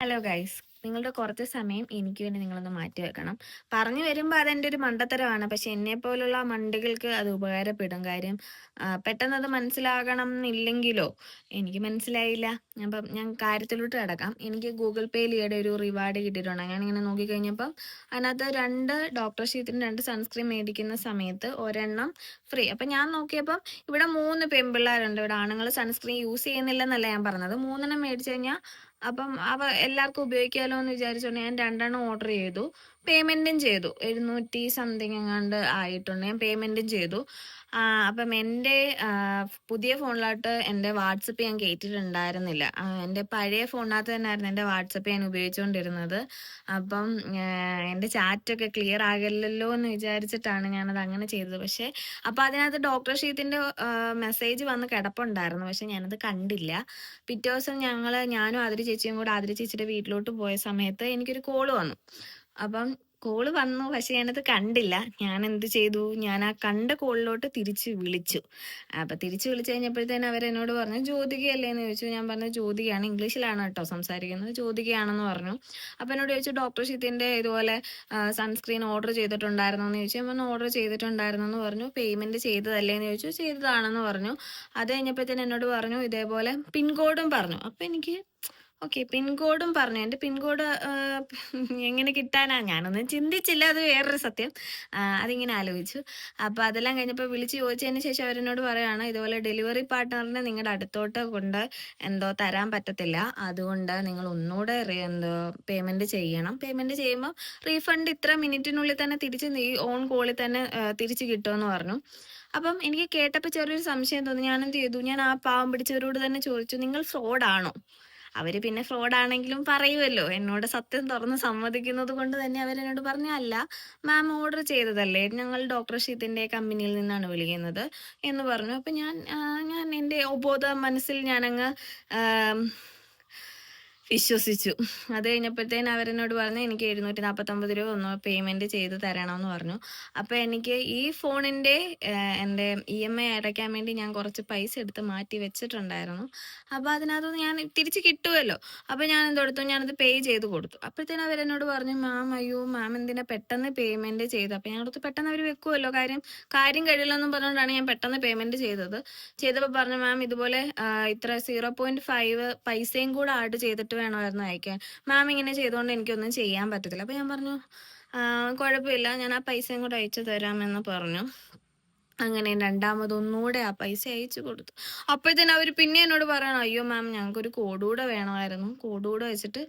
Hello guys, നിങ്ങളുടെ കുറച്ച് സമയം എനിക്ക് വേണ്ടി നിങ്ങളൊന്ന് മാറ്റി വെക്കണം. പറഞ്ഞു വരുമ്പോൾ അതെൻ്റെ ഒരു മണ്ടത്തരമാണ്. പക്ഷെ എന്നെപ്പോലുള്ള മണ്ടികൾക്ക് അത് ഉപകാരപ്പെടും. കാര്യം പെട്ടെന്ന് അത് മനസ്സിലാകണം എന്നില്ലെങ്കിലോ, എനിക്ക് മനസ്സിലായില്ല. അപ്പം ഞാൻ കാര്യത്തിലോട്ട് കിടക്കാം. എനിക്ക് ഗൂഗിൾ പേയിൽ ഈയിടെ ഒരു റിവാർഡ് കിട്ടിയിട്ടുണ്ട്. ഞാനിങ്ങനെ നോക്കിക്കഴിഞ്ഞപ്പം അതിനകത്ത് 2 ഡോക്ടർ ഷീറ്റിന് 2 സൺസ്ക്രീൻ മേടിക്കുന്ന സമയത്ത് ഒരെണ്ണം ഫ്രീ. അപ്പം ഞാൻ നോക്കിയപ്പം ഇവിടെ 3 പെൺപിള്ളേരുണ്ട്. ഇവിടെ ആണുങ്ങൾ സൺസ്ക്രീൻ യൂസ് ചെയ്യുന്നില്ലെന്നല്ല ഞാൻ പറഞ്ഞത്. 3 മേടിച്ചു കഴിഞ്ഞാൽ അപ്പം എല്ലാവർക്കും ഉപയോഗിക്കാമല്ലോ എന്ന് വിചാരിച്ചുകൊണ്ട് ഞാൻ 2 ഓർഡർ ചെയ്തു. പേയ്മെന്റും ചെയ്തു. 700 സംതിങ് എങ്ങാണ്ട് ആയിട്ടുണ്ട്. ഞാൻ പേയ്മെന്റും ചെയ്തു. അപ്പം എൻ്റെ പുതിയ ഫോണിലോട്ട് എൻ്റെ വാട്സപ്പ് ഞാൻ കയറ്റിയിട്ടുണ്ടായിരുന്നില്ല. എൻ്റെ പഴയ ഫോണിനകത്ത് തന്നെയായിരുന്നു എൻ്റെ വാട്സപ്പ് ഞാൻ ഉപയോഗിച്ചുകൊണ്ടിരുന്നത്. അപ്പം എൻ്റെ ചാറ്റൊക്കെ ക്ലിയർ ആകില്ലല്ലോ എന്ന് വിചാരിച്ചിട്ടാണ് ഞാനത് അങ്ങനെ ചെയ്തത്. പക്ഷേ അപ്പം അതിനകത്ത് ഡോക്ടർ ഷീറ്റിൻ്റെ മെസ്സേജ് വന്ന് കിടപ്പുണ്ടായിരുന്നു. പക്ഷെ ഞാനത് കണ്ടില്ല. പിറ്റേ ദിവസം ഞാനും ആതിര ചേച്ചിയും കൂടെ ആതിര ചേച്ചിയുടെ വീട്ടിലോട്ട് പോയ സമയത്ത് എനിക്കൊരു കോള് വന്നു. അപ്പം കോള് വന്നു, പക്ഷെ ഞാനത് കണ്ടില്ല. ഞാൻ എന്ത് ചെയ്തു, ഞാൻ ആ കണ്ട കോളിലോട്ട് തിരിച്ച് വിളിച്ചു. അപ്പം തിരിച്ച് വിളിച്ചു കഴിഞ്ഞപ്പോഴത്തേനും അവരെന്നോട് പറഞ്ഞു ജ്യോതികയല്ലേ എന്ന് ചോദിച്ചു. ഞാൻ പറഞ്ഞു ജ്യോതികയാണ്, ഇംഗ്ലീഷിലാണ് കേട്ടോ സംസാരിക്കുന്നത്, ജ്യോതികയാണെന്ന് പറഞ്ഞു. അപ്പം എന്നോട് ചോദിച്ചു ഡോക്ടർ ഷീറ്റിൻ്റെ ഇതുപോലെ സൺസ്ക്രീൻ ഓർഡർ ചെയ്തിട്ടുണ്ടായിരുന്നു എന്ന് ചോദിച്ചു. ഞാൻ പറഞ്ഞു ഓർഡർ ചെയ്തിട്ടുണ്ടായിരുന്നു എന്ന് പറഞ്ഞു. പേയ്മെൻറ്റ് ചെയ്തതല്ലേ എന്ന് ചോദിച്ചു. ചെയ്തതാണെന്ന് പറഞ്ഞു. അത് കഴിഞ്ഞപ്പോഴത്തേനും എന്നോട് പറഞ്ഞു ഇതേപോലെ പിൻകോഡും പറഞ്ഞു. അപ്പം എനിക്ക് ഓക്കെ, പിൻകോഡും പറഞ്ഞു. എൻ്റെ പിൻകോഡ് എങ്ങനെ കിട്ടാനാ, ഞാനൊന്നും ചിന്തിച്ചില്ല. അത് വേറൊരു സത്യം. അതിങ്ങനെ ആലോചിച്ചു. അപ്പോൾ അതെല്ലാം കഴിഞ്ഞപ്പോൾ വിളിച്ച് ചോദിച്ചതിന് ശേഷം അവരെന്നോട് പറയുകയാണ് ഇതുപോലെ ഡെലിവറി പാർട്ട്ണറിനെ നിങ്ങളുടെ അടുത്തോട്ട് കൊണ്ട് എന്തോ തരാൻ പറ്റത്തില്ല, അതുകൊണ്ട് നിങ്ങൾ ഒന്നുകൂടെ പേയ്മെൻറ്റ് ചെയ്യണം. പേയ്മെൻറ്റ് ചെയ്യുമ്പോൾ റീഫണ്ട് ഇത്ര മിനിറ്റിനുള്ളിൽ തന്നെ തിരിച്ച് ഈ ഓൺ കോളിൽ തന്നെ തിരിച്ച് കിട്ടുമെന്ന് പറഞ്ഞു. അപ്പം എനിക്ക് കേട്ടപ്പോൾ ചെറിയൊരു സംശയം തോന്നി. ഞാൻ എന്ത് ചെയ്തു, ഞാൻ ആ പാവം പിടിച്ചവരോട് തന്നെ ചോദിച്ചു നിങ്ങൾ ഫ്രോഡാണോ? അവര് പിന്നെ ഫ്രോഡാണെങ്കിലും പറയുമല്ലോ. എന്നോട് സത്യം തുറന്ന് സമ്മതിക്കുന്നത് കൊണ്ട് തന്നെ അവരെന്നോട് പറഞ്ഞു അല്ല മാം ഓർഡർ ചെയ്തതല്ലേ, ഞങ്ങൾ ഡോക്ടർ ഷീത്തിൻ്റെ കമ്പനിയിൽ നിന്നാണ് വിളിക്കുന്നത് എന്ന് പറഞ്ഞു. അപ്പം ഞാൻ എൻ്റെ ഉപബോധ മനസ്സിൽ ഞാനങ്ങ് വിശ്വസിച്ചു. അത് കഴിഞ്ഞപ്പോഴത്തേനും അവരെന്നോട് പറഞ്ഞു എനിക്ക് 749 രൂപ ഒന്ന് പേയ്മെൻറ്റ് ചെയ്ത് തരണമെന്ന് പറഞ്ഞു. അപ്പോൾ എനിക്ക് ഈ ഫോണിൻ്റെ എൻ്റെ EMI അടയ്ക്കാൻ വേണ്ടി ഞാൻ കുറച്ച് പൈസ എടുത്ത് മാറ്റി വെച്ചിട്ടുണ്ടായിരുന്നു. അപ്പോൾ അതിനകത്തുനിന്ന് ഞാൻ തിരിച്ച് കിട്ടുമല്ലോ. അപ്പോൾ ഞാൻ എന്തെടുത്തു, ഞാനത് പേ ചെയ്ത് കൊടുത്തു. അപ്പോഴത്തേനും അവരെന്നോട് പറഞ്ഞു മാം അയ്യോ മാം എന്തിനാ പെട്ടെന്ന് പേയ്മെൻറ്റ് ചെയ്തത്. അപ്പോൾ ഞാനടുത്ത് പെട്ടെന്ന് അവർ വെക്കുമല്ലോ, കാര്യം കഴിയില്ലെന്നും പറഞ്ഞുകൊണ്ടാണ് ഞാൻ പെട്ടെന്ന് പേയ്മെൻറ്റ് ചെയ്തപ്പോൾ പറഞ്ഞു മാം ഇതുപോലെ ഇത്ര 0.5 പൈസയും കൂടെ ആഡ് ചെയ്തിട്ട് വേണമായിരുന്നു അയക്കാൻ. മാം ഇങ്ങനെ ചെയ്തുകൊണ്ട് എനിക്കൊന്നും ചെയ്യാൻ പറ്റത്തില്ല. അപ്പോൾ ഞാൻ പറഞ്ഞു കുഴപ്പമില്ല, ഞാൻ ആ പൈസയും കൂടെ അയച്ചു തരാമെന്ന് പറഞ്ഞു. അങ്ങനെ രണ്ടാമതൊന്നുകൂടെ ആ പൈസ അയച്ചു കൊടുത്തു. അപ്പോഴത്തേനും അവർ പിന്നെ എന്നോട് പറയണം അയ്യോ മാം ഞങ്ങൾക്കൊരു കോഡ് കൂടെ വേണമായിരുന്നു, കോഡ് കൂടെ വെച്ചിട്ട്